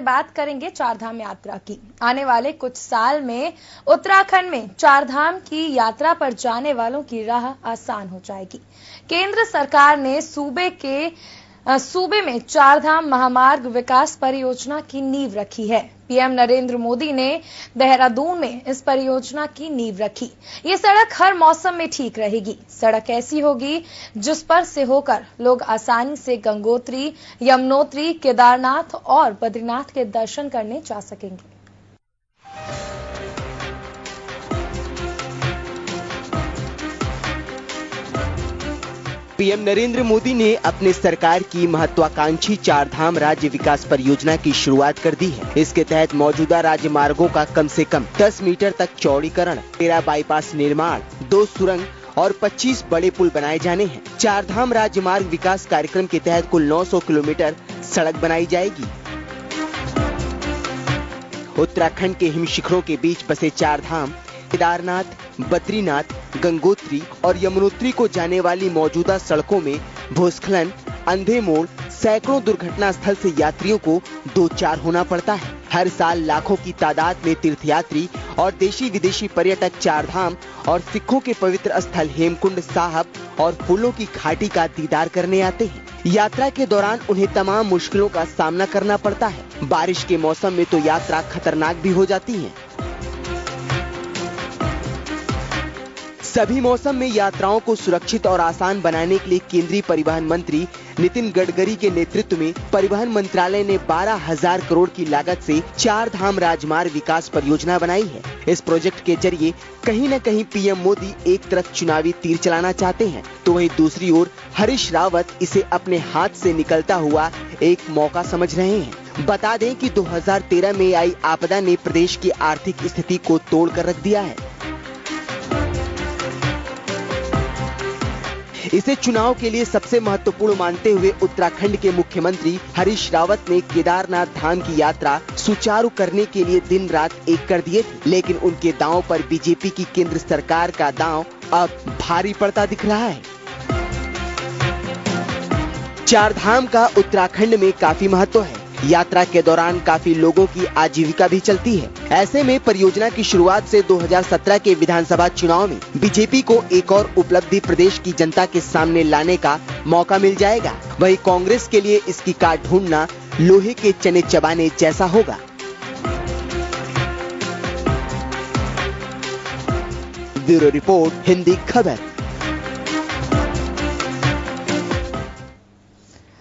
बात करेंगे चारधाम यात्रा की। आने वाले कुछ साल में उत्तराखंड में चारधाम की यात्रा पर जाने वालों की राह आसान हो जाएगी। केंद्र सरकार ने सूबे में चारधाम महामार्ग विकास परियोजना की नींव रखी है। पीएम नरेंद्र मोदी ने देहरादून में इस परियोजना की नींव रखी। ये सड़क हर मौसम में ठीक रहेगी। सड़क ऐसी होगी जिस पर से होकर लोग आसानी से गंगोत्री, यमुनोत्री, केदारनाथ और बद्रीनाथ के दर्शन करने जा सकेंगे। पीएम नरेंद्र मोदी ने अपने सरकार की महत्वाकांक्षी चारधाम राज्य विकास परियोजना की शुरुआत कर दी है। इसके तहत मौजूदा राज्य मार्गों का कम से कम 10 मीटर तक चौड़ीकरण, 13 बाईपास निर्माण, 2 सुरंग और 25 बड़े पुल बनाए जाने हैं। चारधाम राज्य मार्ग विकास कार्यक्रम के तहत कुल 900 किलोमीटर सड़क बनाई जाएगी। उत्तराखंड के हिम शिखरों के बीच बसे चारधाम केदारनाथ, बद्रीनाथ, गंगोत्री और यमुनोत्री को जाने वाली मौजूदा सड़कों में भूस्खलन, अंधे मोड़, सैकड़ों दुर्घटना स्थल से यात्रियों को 2-4 होना पड़ता है। हर साल लाखों की तादाद में तीर्थयात्री और देशी विदेशी पर्यटक चारधाम और सिखों के पवित्र स्थल हेमकुंड साहब और फूलों की घाटी का दीदार करने आते हैं। यात्रा के दौरान उन्हें तमाम मुश्किलों का सामना करना पड़ता है। बारिश के मौसम में तो यात्रा खतरनाक भी हो जाती है। सभी मौसम में यात्राओं को सुरक्षित और आसान बनाने के लिए केंद्रीय परिवहन मंत्री नितिन गडकरी के नेतृत्व में परिवहन मंत्रालय ने 12,000 करोड़ की लागत से चारधाम राजमार्ग विकास परियोजना बनाई है। इस प्रोजेक्ट के जरिए कहीं न कहीं पीएम मोदी एक तरफ चुनावी तीर चलाना चाहते हैं, तो वहीं दूसरी ओर हरीश रावत इसे अपने हाथ से निकलता हुआ एक मौका समझ रहे हैं। बता दें कि 2013 में आई आपदा ने प्रदेश की आर्थिक स्थिति को तोड़ कर रख दिया है। इसे चुनाव के लिए सबसे महत्वपूर्ण मानते हुए उत्तराखंड के मुख्यमंत्री हरीश रावत ने केदारनाथ धाम की यात्रा सुचारू करने के लिए दिन रात एक कर दिए थे, लेकिन उनके दांव पर बीजेपी की केंद्र सरकार का दांव अब भारी पड़ता दिख रहा है। चारधाम का उत्तराखंड में काफी महत्व है। यात्रा के दौरान काफी लोगों की आजीविका भी चलती है। ऐसे में परियोजना की शुरुआत से 2017 के विधानसभा चुनाव में बीजेपी को एक और उपलब्धि प्रदेश की जनता के सामने लाने का मौका मिल जाएगा। वहीं कांग्रेस के लिए इसकी काट ढूंढना लोहे के चने चबाने जैसा होगा। ब्यूरो रिपोर्ट, हिंदी खबर।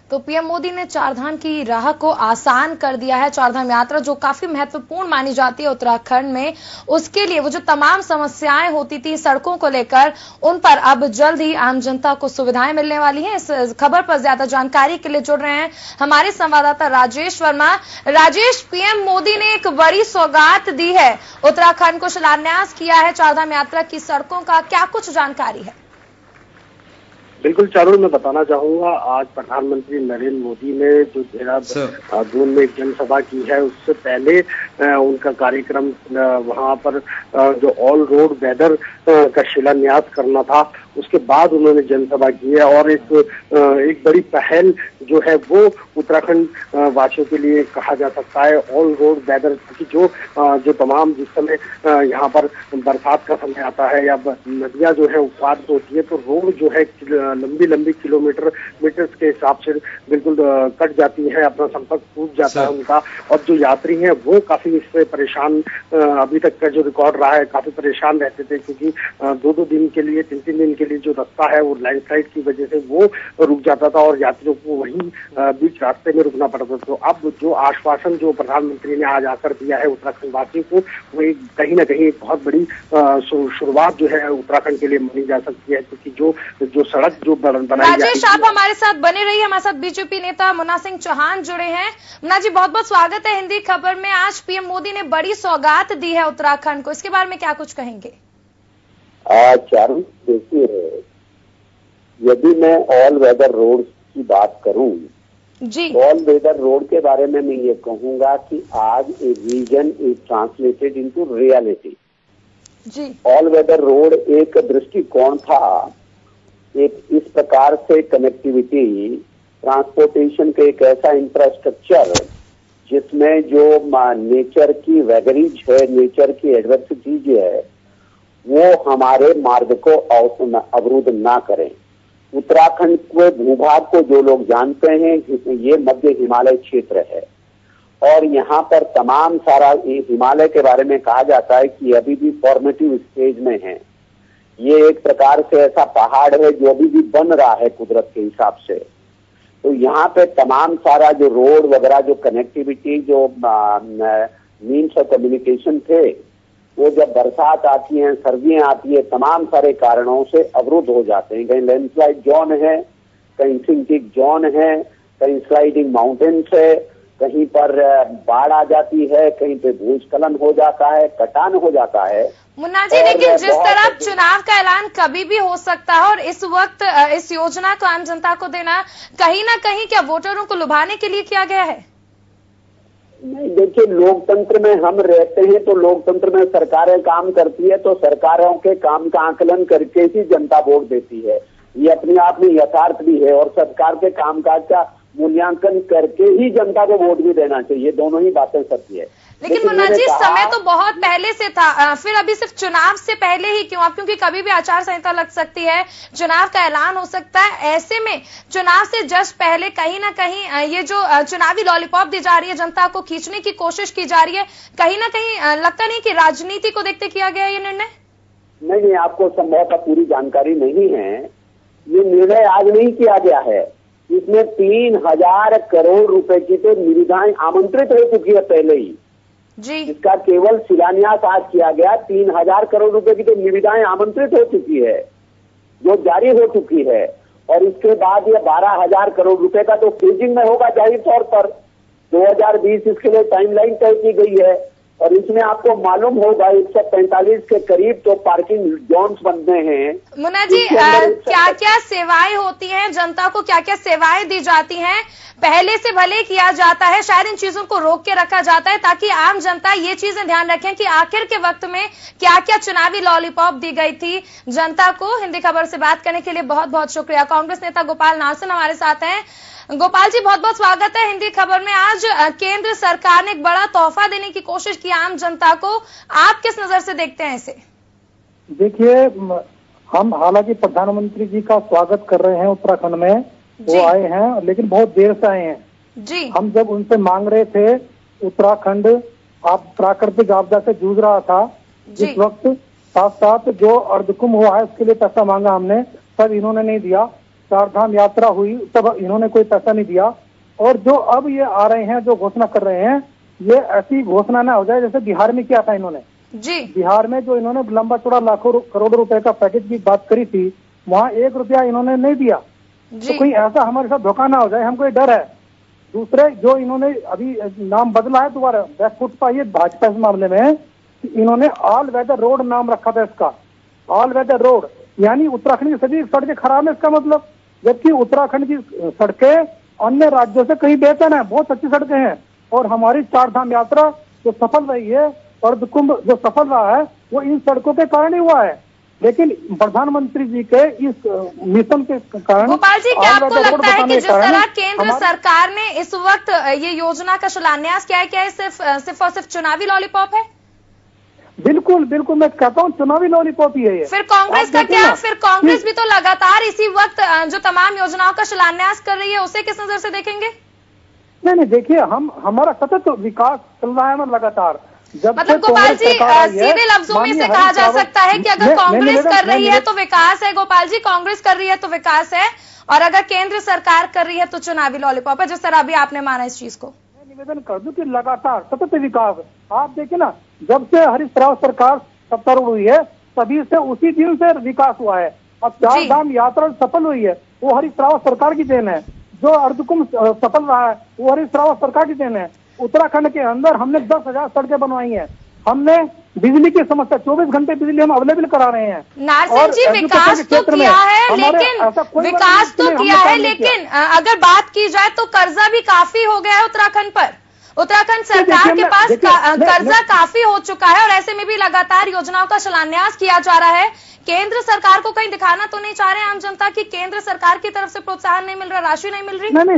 तो पीएम मोदी ने चारधाम की राह को आसान कर दिया है। चारधाम यात्रा जो काफी महत्वपूर्ण मानी जाती है उत्तराखंड में, उसके लिए वो जो तमाम समस्याएं होती थी सड़कों को लेकर, उन पर अब जल्द ही आम जनता को सुविधाएं मिलने वाली हैं। इस खबर पर ज्यादा जानकारी के लिए जुड़ रहे हैं हमारे संवाददाता राजेश वर्मा। राजेश, पीएम मोदी ने एक बड़ी सौगात दी है, उत्तराखंड को शिलान्यास किया है चारधाम यात्रा की सड़कों का, क्या कुछ जानकारी है? बिल्कुल चारुल, मैं बताना चाहूंगा, आज प्रधानमंत्री नरेंद्र मोदी ने जो देहरादून में एक जनसभा की है, उससे पहले उनका कार्यक्रम वहां पर जो ऑल रोड वेदर का शिलान्यास करना था, उसके बाद उन्होंने जनसभा की है। और एक बड़ी पहल जो है वो उत्तराखंड वासियों के लिए कहा जा सकता है ऑल रोड वेदर, क्योंकि जो तमाम जिस समय यहाँ पर बरसात का समय आता है या नदियां जो है उफान होती है, तो रोड जो है लंबी मीटर्स के हिसाब से बिल्कुल कट जाती है, अपना संपर्क टूट जाता है उनका। और जो यात्री हैं वो काफी इससे परेशान, अभी तक का जो रिकॉर्ड रहा है, काफी परेशान रहते थे, क्योंकि 2-2 दिन के लिए, 3-3 दिन के लिए जो रास्ता है वो लैंडस्लाइड की वजह से वो रुक जाता था और यात्रियों को वहीं बीच रास्ते में रुकना पड़ता था। तो अब जो आश्वासन जो प्रधानमंत्री ने आज आकर दिया है उत्तराखंड वासियों को, वो कहीं ना कहीं एक बहुत बड़ी शुरुआत जो है उत्तराखंड के लिए मानी जा सकती है, क्योंकि जो सड़क जो बनाई राजेश, आप हमारे साथ बने रहिए। हमारे साथ बीजेपी नेता मुन्ना सिंह चौहान जुड़े हैं। मुन्ना जी, बहुत बहुत स्वागत है हिंदी खबर में। आज पीएम मोदी ने बड़ी सौगात दी है उत्तराखंड को, इसके बारे में क्या कुछ कहेंगे? चारू, देखिए, यदि मैं ऑल वेदर रोड की बात करूं जी, ऑल वेदर रोड के बारे में मैं ये कहूंगा कि आज a vision is translated into reality. जी, ऑल वेदर रोड एक दृष्टिकोण था, एक इस प्रकार से कनेक्टिविटी, ट्रांसपोर्टेशन के एक ऐसा इंफ्रास्ट्रक्चर जिसमें जो नेचर की वैगरीज है, नेचर की एडवर्सिटीज है, वो हमारे मार्ग को अवरुद्ध ना करें। उत्तराखंड के भूभाग को जो लोग जानते हैं, ये मध्य हिमालय क्षेत्र है और यहाँ पर तमाम सारा हिमालय के बारे में कहा जाता है कि अभी भी फॉर्मेटिव स्टेज में है। ये एक प्रकार से ऐसा पहाड़ है जो अभी भी बन रहा है कुदरत के हिसाब से। तो यहाँ पे तमाम सारा जो रोड वगैरह, जो कनेक्टिविटी, जो मीन्स ऑफ कम्युनिकेशन थे, वो जब बरसात आती है, सर्दियां आती है, तमाम सारे कारणों से अवरुद्ध हो जाते हैं। कहीं लैंडस्लाइड जोन है, कहीं सिंकिंग जोन है, कहीं स्लाइडिंग माउंटेन्स है, कहीं पर बाढ़ आ जाती है, कहीं पे भूस्खलन हो जाता है, कटान हो जाता है। मुन्ना जी, लेकिन जिस तरह चुनाव का ऐलान कभी भी हो सकता है और इस वक्त इस योजना को आम जनता को देना कहीं ना कहीं क्या वोटरों को लुभाने के लिए किया गया है? नहीं, देखिए, लोकतंत्र में हम रहते हैं तो लोकतंत्र में सरकारें काम करती है तो सरकारों के काम का आकलन करके ही जनता वोट देती है। ये अपने आप में यथार्थ भी है और सरकार के कामकाज का मूल्यांकन करके ही जनता को वोट भी देना चाहिए। दोनों ही बातें सत्य है। लेकिन मुन्ना जी, समय तो बहुत पहले से था, फिर अभी सिर्फ चुनाव से पहले ही क्यों? क्योंकि कभी भी आचार संहिता लग सकती है, चुनाव का ऐलान हो सकता है। ऐसे में चुनाव से जस्ट पहले कहीं ना कहीं ये जो चुनावी लॉलीपॉप दी जा रही है, जनता को खींचने की कोशिश की जा रही है, कहीं ना कहीं लगता नहीं कि राजनीति को देखते किया गया ये निर्णय? नहीं, आपको संभवतः पूरी जानकारी नहीं है। ये निर्णय आज नहीं किया गया है। इसमें 3000 करोड़ रुपए की तो निविदाएं आमंत्रित हो चुकी है पहले ही जी। इसका केवल शिलान्यास आज किया गया। 3000 करोड़ रुपए की तो निविदाएं आमंत्रित हो चुकी है, जो जारी हो चुकी है, और इसके बाद ये 12000 करोड़ रुपए का तो फेजिंग में होगा जाहिर तौर पर। 2020 इसके लिए टाइमलाइन तय की गई है और इसमें आपको मालूम होगा 145 के करीब तो पार्किंग जोन्स बनते हैं। मुन्ना जी, क्या क्या सेवाएं होती हैं, जनता को क्या क्या सेवाएं दी जाती हैं? पहले से भले किया जाता है, शायद इन चीजों को रोक के रखा जाता है ताकि आम जनता ये चीजें ध्यान रखें कि आखिर के वक्त में क्या क्या चुनावी लॉलीपॉप दी गई थी जनता को। हिंदी खबर से बात करने के लिए बहुत बहुत शुक्रिया। कांग्रेस नेता गोपाल नार्सन हमारे साथ हैं। गोपाल जी, बहुत बहुत स्वागत है हिंदी खबर में। आज केंद्र सरकार ने एक बड़ा तोहफा देने की कोशिश की आम जनता को, आप किस नजर से देखते हैं इसे? देखिए, हम हालांकि प्रधानमंत्री जी का स्वागत कर रहे हैं उत्तराखंड में, वो आए हैं लेकिन बहुत देर से आए हैं जी। हम जब उनसे मांग रहे थे, उत्तराखंड आप प्राकृतिक आपदा से जूझ रहा था जिस वक्त, साथ साथ जो अर्धकुंभ हुआ है उसके लिए पैसा मांगा हमने, तब इन्होंने नहीं दिया। चारधाम यात्रा हुई तब इन्होंने कोई पैसा नहीं दिया। और जो अब ये आ रहे हैं, जो घोषणा कर रहे हैं, ये ऐसी घोषणा ना हो जाए जैसे बिहार में किया था इन्होंने जी। बिहार में जो इन्होंने लंबा चौड़ा लाखों करोड़ रुपए का पैकेज की बात करी थी, वहाँ 1 रुपया इन्होंने नहीं दिया। तो कोई ऐसा हमारे साथ धोखा ना हो जाए, हमको ये डर है। दूसरे, जो इन्होंने अभी नाम बदला है दोबारा, बैकफुट पर ये भाजपा इस मामले में, इन्होंने ऑल वेदर रोड नाम रखा था इसका। ऑल वेदर रोड यानी उत्तराखंड की सभी सड़कें खराब है इसका मतलब, जबकि उत्तराखंड की सड़कें अन्य राज्यों से कहीं बेहतर है, बहुत अच्छी सड़कें हैं। और हमारी चारधाम यात्रा जो सफल रही है, अर्धकुंभ जो सफल रहा है, वो इन सड़कों के कारण ही हुआ है। लेकिन प्रधानमंत्री जी के इस मिशन के कारण, गोपाल जी, क्या आपको लगता है कि जिस तरह केंद्र सरकार ने इस वक्त ये योजना का शिलान्यास किया है, क्या ये सिर्फ और सिर्फ चुनावी लॉलीपॉप है? बिल्कुल बिल्कुल, मैं कहता हूँ चुनावी लॉलीपॉप ही है ये। फिर कांग्रेस का क्या? फिर कांग्रेस भी तो लगातार इसी वक्त जो तमाम योजनाओं का शिलान्यास कर रही है, उसे किस नजर से देखेंगे? नहीं, देखिए, हमारा सतत विकास चल रहा है ना लगातार। मतलब गोपाल जी, सीधे लफ्जों में से कहा जा सकता है कि अगर कांग्रेस कर रही है तो विकास है। गोपाल जी, कांग्रेस कर रही है तो विकास है, और अगर केंद्र सरकार कर रही है तो चुनावी लॉलीपॉप है, जिस तरह अभी आपने माना इस चीज को। मैं निवेदन कर दूं कि लगातार सतत विकास। आप देखिए ना, जब से हरीश रावत सरकार सत्तारूढ़ हुई है, तभी से उसी दिन से विकास हुआ है। अब चारधाम यात्रा सफल हुई है, वो हरीश रावत सरकार की देन है। जो अर्धकुंभ सफल रहा है, वो हरीश रावत सरकार की देन है। उत्तराखंड के अंदर हमने 10,000 सड़कें बनवाई हैं। हमने बिजली की समस्या 24 घंटे बिजली हम अवेलेबल करा रहे हैं। नार्सन जी, विकास तो किया है, लेकिन विकास तो किया है, लेकिन अगर बात की जाए तो कर्जा भी काफी हो गया है उत्तराखंड पर। उत्तराखंड सरकार के पास कर्जा काफी हो चुका है और ऐसे में भी लगातार योजनाओं का शिलान्यास किया जा रहा है। केंद्र सरकार को कहीं दिखाना तो नहीं चाह रहे आम जनता की केंद्र सरकार की तरफ से प्रोत्साहन नहीं मिल रहा, राशि नहीं मिल रही? नहीं,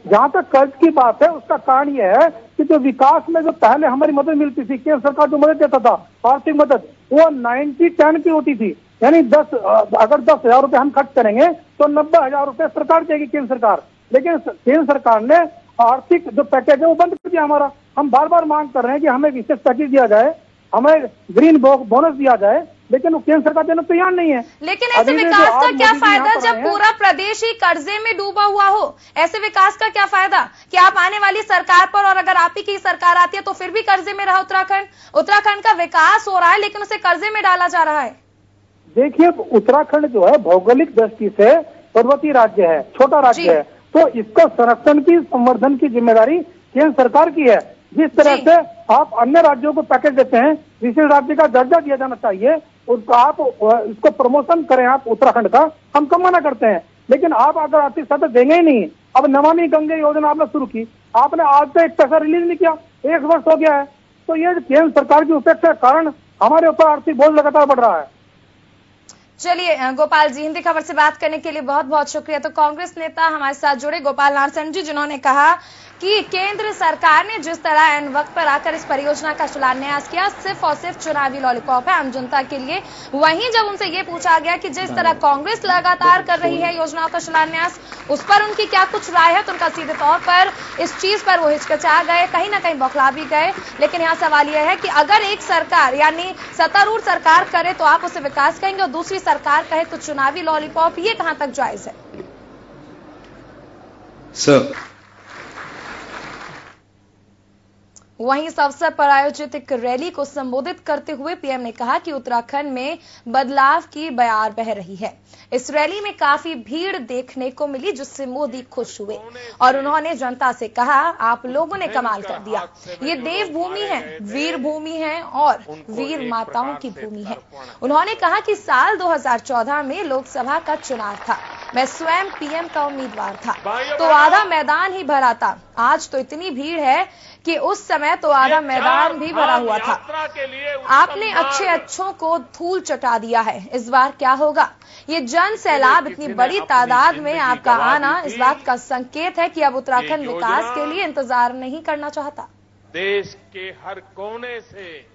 जहाँ तक कर्ज की बात है उसका कारण यह है कि जो विकास में जो पहले हमारी मदद मिलती थी, केंद्र सरकार जो मदद देता था आर्थिक मदद, वो 90-10 की होती थी। यानी अगर 10,000 रुपए हम खर्च करेंगे तो 90,000 रुपए सरकार देगी, केंद्र सरकार। लेकिन केंद्र सरकार ने आर्थिक जो पैकेज है वो बंद कर दिया हमारा। हम बार बार मांग कर रहे हैं कि हमें विशेष पैकेज दिया जाए, हमें ग्रीन बोनस दिया जाए, लेकिन वो केंद्र सरकार देने तैयार नहीं है। लेकिन ऐसे विकास का क्या फायदा जब पूरा प्रदेश ही कर्जे में डूबा हुआ हो? ऐसे विकास का क्या फायदा कि आप आने वाली सरकार पर, और अगर आप ही की सरकार आती है तो फिर भी कर्जे में रहा उत्तराखंड। उत्तराखंड का विकास हो रहा है लेकिन उसे कर्जे में डाला जा रहा है। देखिए, उत्तराखंड जो है भौगोलिक दृष्टि से पर्वतीय राज्य है, छोटा राज्य है, तो इसका संरक्षण की, संवर्धन की जिम्मेदारी केंद्र सरकार की है। जिस तरह से आप अन्य राज्यों को पैकेज देते हैं, विशेष राज्य का दर्जा दिया जाना चाहिए, उसका आप इसको प्रमोशन करें आप उत्तराखंड का, हम कम मना करते हैं। लेकिन आप अगर आर्थिक सहायता देंगे ही नहीं। अब नमामि गंगे योजना आपने शुरू की, आपने आज तक एक पैसा रिलीज नहीं किया, 1 वर्ष हो गया है। तो ये केंद्र सरकार की उपेक्षा के कारण हमारे ऊपर आर्थिक बोझ लगातार बढ़ रहा है। चलिए गोपाल जी, हिंदी खबर से बात करने के लिए बहुत बहुत शुक्रिया। तो कांग्रेस नेता हमारे साथ जुड़े गोपाल नारसन जी, जिन्होंने कहा कि केंद्र सरकार ने जिस तरह एन वक्त पर आकर इस परियोजना का शिलान्यास किया, सिर्फ और सिर्फ चुनावी लॉलीपॉप है आम जनता के लिए। वहीं जब उनसे ये पूछा गया कि जिस तरह कांग्रेस लगातार कर रही है योजनाओं का शिलान्यास, उस पर उनकी क्या कुछ राय है, तो उनका सीधे तौर पर इस चीज पर वो हिचकिचा गए, कहीं ना कहीं बौखला भी गए। लेकिन यहाँ सवाल यह है कि अगर एक सरकार यानी सत्तारूढ़ सरकार करे तो आप उसे विकास कहेंगे, और दूसरी सरकार कहे तो चुनावी लॉलीपॉप, ये कहां तक जायज है? सर, वहीं इस अवसर पर आयोजित एक रैली को संबोधित करते हुए पीएम ने कहा कि उत्तराखंड में बदलाव की बयार बह रही है। इस रैली में काफी भीड़ देखने को मिली, जिससे मोदी खुश हुए और उन्होंने जनता से कहा, आप लोगों ने कमाल कर दिया। ये देवभूमि है, वीर भूमि है और वीर माताओं की भूमि है। उन्होंने कहा कि साल 2014 में लोकसभा का चुनाव था, मैं स्वयं पीएम का उम्मीदवार था तो आधा मैदान ही भरा था। आज तो इतनी भीड़ है कि उस समय तो आधा मैदान भी भरा हुआ था। आपने अच्छे अच्छों को धूल चटा दिया है। इस बार क्या होगा? ये जन सैलाब, इतनी बड़ी तादाद में आपका आना इस बात का संकेत है कि अब उत्तराखंड विकास के लिए इंतजार नहीं करना चाहता। देश के हर कोने से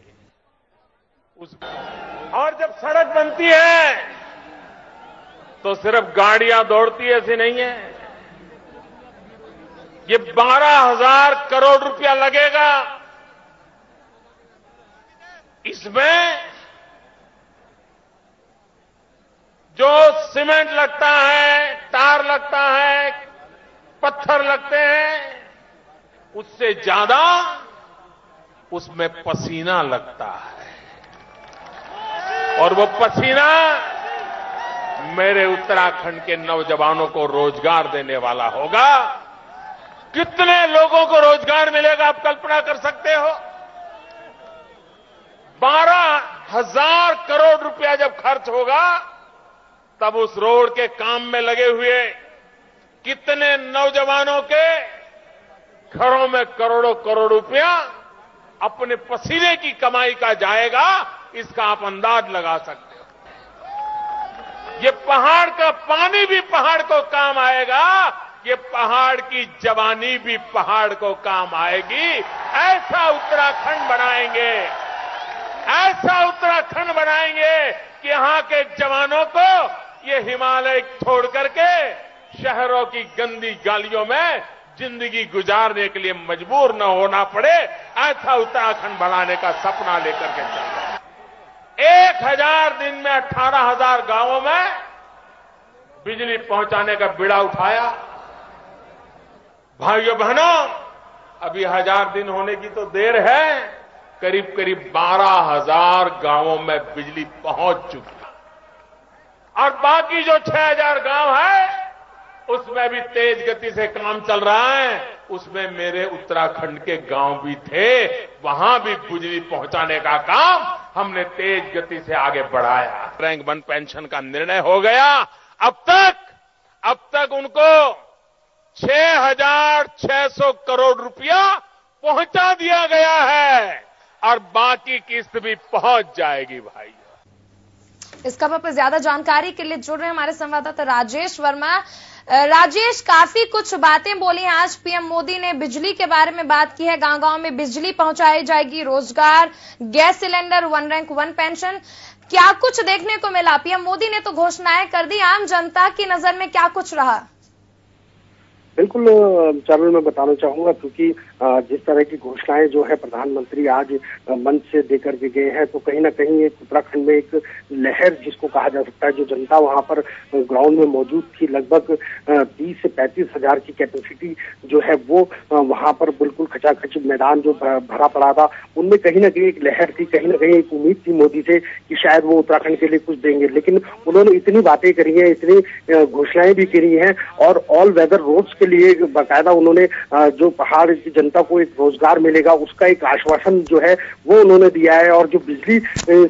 और जब सड़क बनती है तो सिर्फ गाड़ियां दौड़ती ऐसी नहीं है, ये 12,000 करोड़ रुपया लगेगा। इसमें जो सीमेंट लगता है, टार लगता है, पत्थर लगते हैं, उससे ज्यादा उसमें पसीना लगता है, और वो पसीना मेरे उत्तराखंड के नौजवानों को रोजगार देने वाला होगा। कितने लोगों को रोजगार मिलेगा आप कल्पना कर सकते हो? 12,000 करोड़ रुपया जब खर्च होगा तब उस रोड के काम में लगे हुए कितने नौजवानों के घरों में करोड़ों करोड़ रुपया अपने पसीने की कमाई का जाएगा, इसका आप अंदाज लगा सकते हो। ये पहाड़ का पानी भी पहाड़ को काम आएगा, ये पहाड़ की जवानी भी पहाड़ को काम आएगी। ऐसा उत्तराखंड बनाएंगे, ऐसा उत्तराखंड बनाएंगे कि यहां के जवानों को ये हिमालय छोड़ करके शहरों की गंदी गालियों में जिंदगी गुजारने के लिए मजबूर न होना पड़े। ऐसा उत्तराखंड बनाने का सपना लेकर के चल रहे हैं। 1000 दिन में 18,000 गांवों में बिजली पहुंचाने का बीड़ा उठाया। भाइयों बहनों, अभी 1000 दिन होने की तो देर है, करीब करीब 12,000 गांवों में बिजली पहुंच चुकी है, और बाकी जो 6,000 गांव है उसमें भी तेज गति से काम चल रहा है। उसमें मेरे उत्तराखंड के गांव भी थे, वहां भी बिजली पहुंचाने का काम हमने तेज गति से आगे बढ़ाया। रैंक 1 पेंशन का निर्णय हो गया। अब तक उनको 6,600 करोड़ रुपया पहुंचा दिया गया है, और बाकी किस्त भी पहुंच जाएगी भाई। इस खबर पर ज्यादा जानकारी के लिए जुड़ रहे हैं हमारे संवाददाता राजेश वर्मा। राजेश, काफी कुछ बातें बोली हैं आज पीएम मोदी ने। बिजली के बारे में बात की है, गांव-गांव में बिजली पहुंचाई जाएगी, रोजगार, gas cylinder, one rank one pension, क्या कुछ देखने को मिला? पीएम मोदी ने तो घोषणाएं कर दी, आम जनता की नजर में क्या कुछ रहा? बिल्कुल चारुल, मैं बताना चाहूंगा क्योंकि जिस तरह की घोषणाएं जो है प्रधानमंत्री आज मंच से देकर के गए हैं, तो कहीं ना कहीं एक उत्तराखंड में एक लहर जिसको कहा जा सकता है, जो जनता वहां पर ग्राउंड में मौजूद थी, लगभग 30 से 35 हजार की कैपेसिटी जो है वो वहां पर बिल्कुल खचाखच मैदान जो भरा पड़ा था, उनमें कहीं ना कहीं एक लहर थी, कहीं ना कहीं एक उम्मीद थी मोदी से कि शायद वो उत्तराखंड के लिए कुछ देंगे। लेकिन उन्होंने इतनी बातें करी हैं, इतनी घोषणाएं भी करी हैं और ऑल वेदर रोड्स के लिए बाकायदा उन्होंने जो पहाड़ की जनता को एक रोजगार मिलेगा उसका एक आश्वासन जो है वो उन्होंने दिया है। और जो बिजली से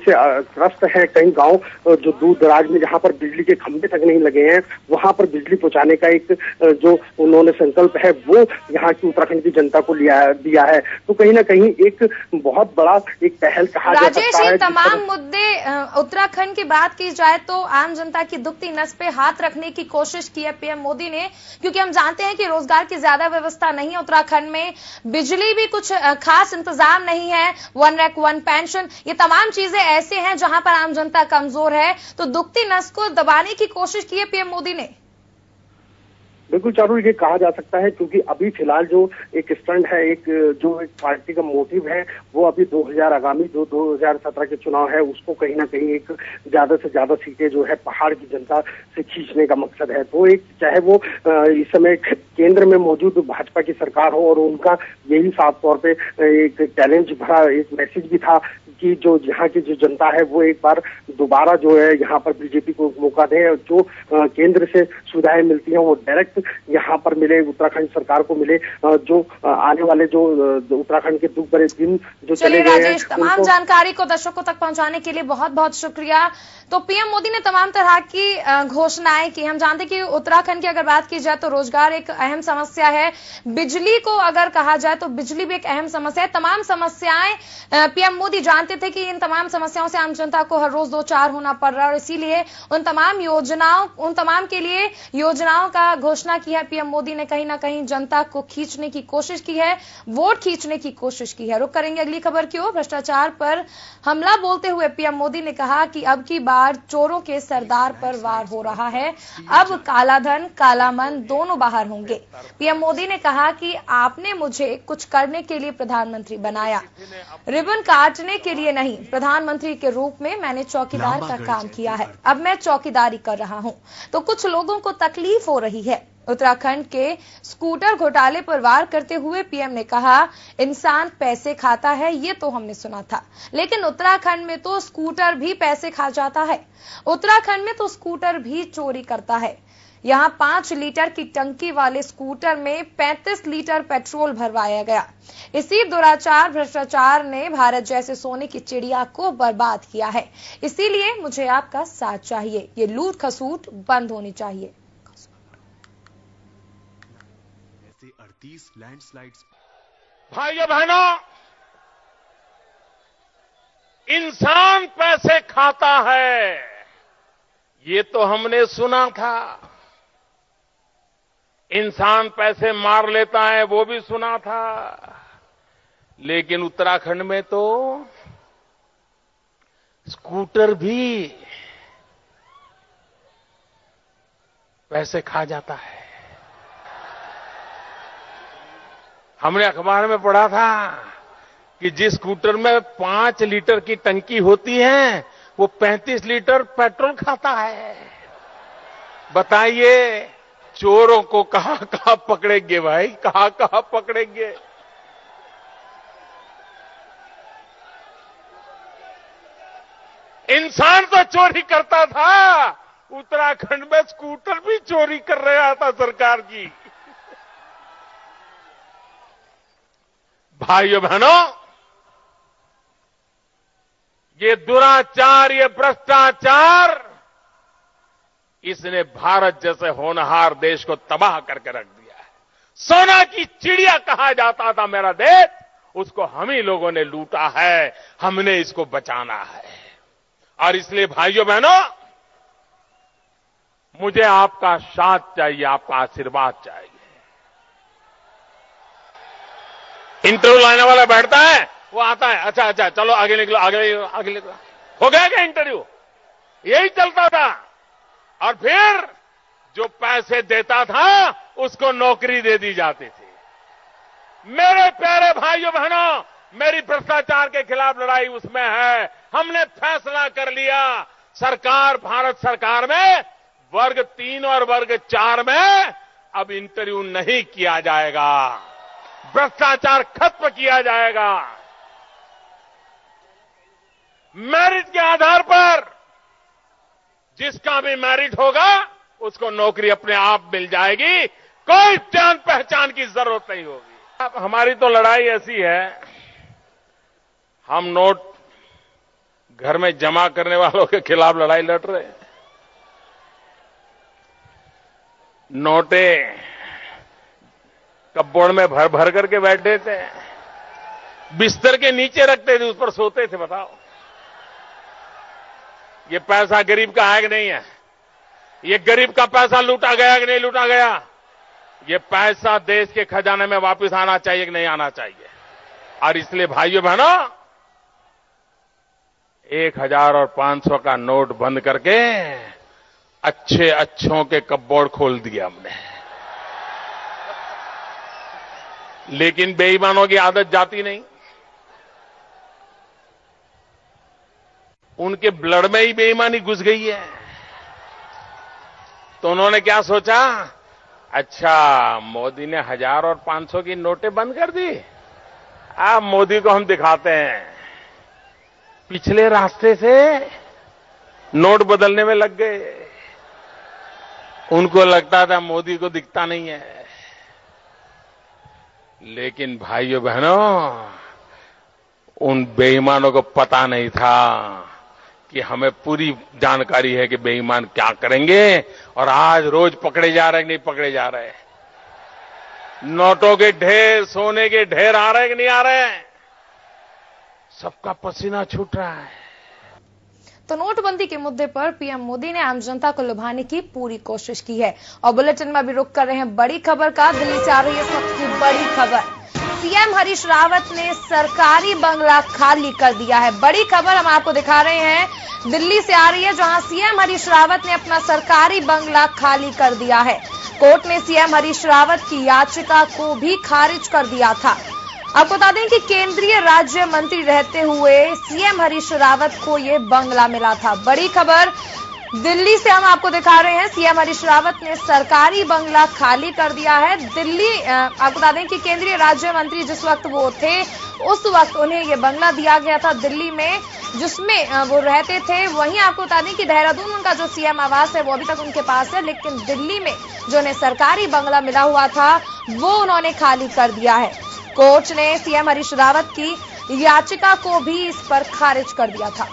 त्रस्त है कई गांव जो दूर दराज में जहां पर बिजली के खंभे तक नहीं लगे हैं, वहां पर बिजली पहुंचाने का एक जो उन्होंने संकल्प है वो यहाँ की उत्तराखंड की जनता को दिया है। तो कहीं ना कहीं एक बहुत बड़ा एक पहल कहा जा सकता है। तमाम मुद्दे उत्तराखंड की बात की जाए तो आम जनता की दुखती नस पे हाथ रखने की कोशिश की है पीएम मोदी ने, क्योंकि हम जानते हैं कि रोजगार की ज्यादा व्यवस्था नहीं है उत्तराखंड में, बिजली भी कुछ खास इंतजाम नहीं है, वन रैंक वन पेंशन, ये तमाम चीजें ऐसे हैं जहां पर आम जनता कमजोर है, तो दुखती नस को दबाने की कोशिश की है पीएम मोदी ने। बिल्कुल चारू, ये कहा जा सकता है क्योंकि अभी फिलहाल जो एक स्टंट है, एक पार्टी का मोटिव है, वो अभी 2017 के चुनाव है उसको कहीं ना कहीं एक ज्यादा से ज्यादा सीटें जो है पहाड़ की जनता से खींचने का मकसद है। तो एक चाहे वो इस समय केंद्र में मौजूद भाजपा की सरकार हो और उनका यही साफ तौर पे एक चैलेंज भरा एक मैसेज भी था कि जो यहाँ की जो जनता है वो एक बार दोबारा जो है यहाँ पर बीजेपी को मौका दे, जो केंद्र से सुविधाएं मिलती हैं वो डायरेक्ट यहाँ पर मिले, उत्तराखंड सरकार को मिले। जो आने वाले जो उत्तराखंड के दुख भरे दिन जो चले गए हैं, तमाम जानकारी को दर्शकों तक पहुंचाने के लिए बहुत बहुत शुक्रिया। तो पीएम मोदी ने तमाम तरह की घोषणाएं की। हम जानते कि उत्तराखंड की अगर बात की जाए तो रोजगार एक अहम समस्या है, बिजली को अगर कहा जाए तो बिजली भी एक अहम समस्या है। तमाम समस्याएं पीएम मोदी जानते थे कि इन तमाम समस्याओं से आम जनता को हर रोज 2-4 होना पड़ रहा है और इसीलिए उन तमाम के लिए योजनाओं का घोषणा की है पीएम मोदी ने। कहीं ना कहीं जनता को खींचने की कोशिश की है, वोट खींचने की कोशिश की है। रुक करेंगे अगली खबर की ओर। भ्रष्टाचार पर हमला बोलते हुए पीएम मोदी ने कहा कि अब की बार चोरों के सरदार पर वार हो रहा है, अब काला धन काला मन दोनों बाहर होंगे। पीएम मोदी ने कहा कि आपने मुझे कुछ करने के लिए प्रधानमंत्री बनाया, रिबन काटने के लिए नहीं। प्रधानमंत्री के रूप में मैंने चौकीदार का काम किया है, अब मैं चौकीदारी कर रहा हूं तो कुछ लोगों को तकलीफ हो रही है। उत्तराखंड के स्कूटर घोटाले पर वार करते हुए पीएम ने कहा, इंसान पैसे खाता है ये तो हमने सुना था, लेकिन उत्तराखंड में तो स्कूटर भी पैसे खा जाता है। उत्तराखंड में तो स्कूटर भी चोरी करता है। यहां 5 लीटर की टंकी वाले स्कूटर में 35 लीटर पेट्रोल भरवाया गया। इसी दुराचार भ्रष्टाचार ने भारत जैसे सोने की चिड़िया को बर्बाद किया है। इसीलिए मुझे आपका साथ चाहिए, ये लूट खसूट बंद होनी चाहिए। 38 लैंडस्लाइड्स। भाइयों बहनों, इंसान पैसे खाता है ये तो हमने सुना था, इंसान पैसे मार लेता है वो भी सुना था, लेकिन उत्तराखंड में तो स्कूटर भी पैसे खा जाता है। हमने अखबार में पढ़ा था कि जिस स्कूटर में 5 लीटर की टंकी होती है वो 35 लीटर पेट्रोल खाता है। बताइए चोरों को कहां कहां पकड़ेंगे भाई, कहां कहां पकड़ेंगे। इंसान तो चोरी करता था, उत्तराखंड में स्कूटर भी चोरी कर रहा था सरकार की। भाइयों बहनों, ये दुराचार, ये भ्रष्टाचार, इसने भारत जैसे होनहार देश को तबाह करके रख दिया है। सोना की चिड़िया कहा जाता था मेरा देश, उसको हम ही लोगों ने लूटा है, हमने इसको बचाना है। और इसलिए भाइयों बहनों, मुझे आपका साथ चाहिए, आपका आशीर्वाद चाहिए। इंटरव्यू लाने वाला बैठता है, वो आता है, अच्छा चलो आगे निकलो, आगे निकलो, हो गया क्या इंटरव्यू? यही चलता था। और फिर जो पैसे देता था उसको नौकरी दे दी जाती थी। मेरे प्यारे भाइयों बहनों, मेरी भ्रष्टाचार के खिलाफ लड़ाई उसमें है। हमने फैसला कर लिया, सरकार, भारत सरकार में वर्ग 3 और वर्ग 4 में अब इंटरव्यू नहीं किया जाएगा, भ्रष्टाचार खत्म किया जाएगा। मेरिट के आधार पर जिसका भी मेरिट होगा उसको नौकरी अपने आप मिल जाएगी, कोई जान पहचान की जरूरत नहीं होगी। अब हमारी तो लड़ाई ऐसी है, हम नोट घर में जमा करने वालों के खिलाफ लड़ाई लड़ रहे हैं। नोटे कपबोर्ड में भर भर करके बैठे थे, बिस्तर के नीचे रखते थे, उस पर सोते थे। बताओ, ये पैसा गरीब का है कि नहीं है? ये गरीब का पैसा लूटा गया कि नहीं लूटा गया? ये पैसा देश के खजाने में वापस आना चाहिए कि नहीं आना चाहिए? और इसलिए भाइयों बहनों, 1000 और 500 का नोट बंद करके अच्छों के कपबोर्ड खोल दिए हमने। लेकिन बेईमानों की आदत जाती नहीं, उनके ब्लड में ही बेईमानी घुस गई है। तो उन्होंने क्या सोचा, अच्छा मोदी ने 1000 और 500 की नोटें बंद कर दी, अब मोदी को हम दिखाते हैं। पिछले रास्ते से नोट बदलने में लग गए। उनको लगता था मोदी को दिखता नहीं है। लेकिन भाइयों बहनों, उन बेईमानों को पता नहीं था कि हमें पूरी जानकारी है कि बेईमान क्या करेंगे। और आज रोज पकड़े जा रहे कि नहीं पकड़े जा रहे? नोटों के ढेर, सोने के ढेर आ रहे कि नहीं आ रहे? सबका पसीना छूट रहा है। तो नोटबंदी के मुद्दे पर पीएम मोदी ने आम जनता को लुभाने की पूरी कोशिश की है। और बुलेटिन में अभी रुक कर रहे हैं बड़ी खबर का। दिल्ली से आ रही है इस वक्त की बड़ी खबर। सीएम हरीश रावत ने सरकारी बंगला खाली कर दिया है। बड़ी खबर हम आपको दिखा रहे हैं, दिल्ली से आ रही है, जहां सीएम हरीश रावत ने अपना सरकारी बंगला खाली कर दिया है। कोर्ट ने सीएम हरीश रावत की याचिका को भी खारिज कर दिया था। आपको बता दें कि केंद्रीय राज्य मंत्री रहते हुए सीएम हरीश रावत को ये बंगला मिला था। बड़ी खबर दिल्ली से हम आपको दिखा रहे हैं, सीएम हरीश रावत ने सरकारी बंगला खाली कर दिया है। दिल्ली, आपको बता दें कि केंद्रीय राज्य मंत्री जिस वक्त वो थे, उस वक्त उन्हें ये बंगला दिया गया था दिल्ली में, जिसमें वो रहते थे। वहीं आपको बता दें कि देहरादून उनका जो सीएम आवास है वो अभी तक उनके पास है, लेकिन दिल्ली में जो उन्हें सरकारी बंगला मिला हुआ था वो उन्होंने खाली कर दिया है। कोर्ट ने सीएम हरीश रावत की याचिका को भी इस पर खारिज कर दिया था।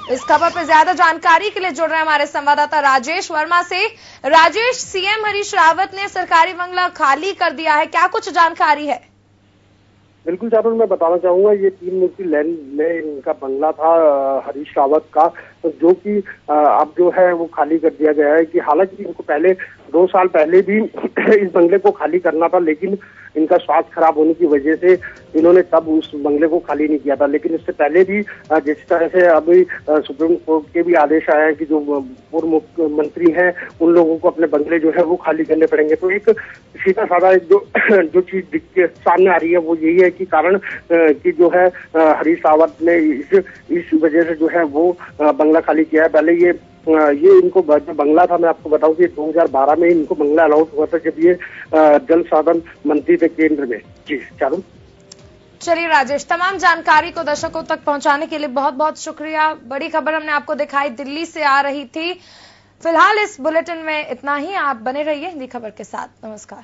इस खबर पर ज्यादा जानकारी के लिए जुड़ रहे हैं हमारे संवाददाता राजेश वर्मा से। राजेश, सीएम हरीश रावत ने सरकारी बंगला खाली कर दिया है, क्या कुछ जानकारी है? बिल्कुल चारुल, मैं बताना चाहूंगा, ये 3 मूर्ति लैंड में इनका बंगला था हरीश रावत का, जो कि अब जो है वो खाली कर दिया गया है। कि हालांकि इनको पहले 2 साल पहले भी इस बंगले को खाली करना था, लेकिन इनका स्वास्थ्य खराब होने की वजह से इन्होंने तब उस बंगले को खाली नहीं किया था। लेकिन इससे पहले भी जिस तरह से अभी सुप्रीम कोर्ट के भी आदेश आए हैं कि जो पूर्व मुख्यमंत्री हैं उन लोगों को अपने बंगले जो है वो खाली करने पड़ेंगे। तो एक सीधा साधा जो चीज सामने आ रही है वो यही है कि कारण कि जो है हरीश रावत ने इस वजह से जो है वो बंगला खाली किया है। पहले ये इनको जो बंगला था, मैं आपको बताऊं कि 2012 में इनको बंगला अलाउड हुआ था जब ये जल साधन मंत्री थे केंद्र में। जी चारू। चलिए राजेश, तमाम जानकारी को दर्शकों तक पहुंचाने के लिए बहुत बहुत शुक्रिया। बड़ी खबर हमने आपको दिखाई, दिल्ली से आ रही थी। फिलहाल इस बुलेटिन में इतना ही। आप बने रहिए हिंदी खबर के साथ। नमस्कार।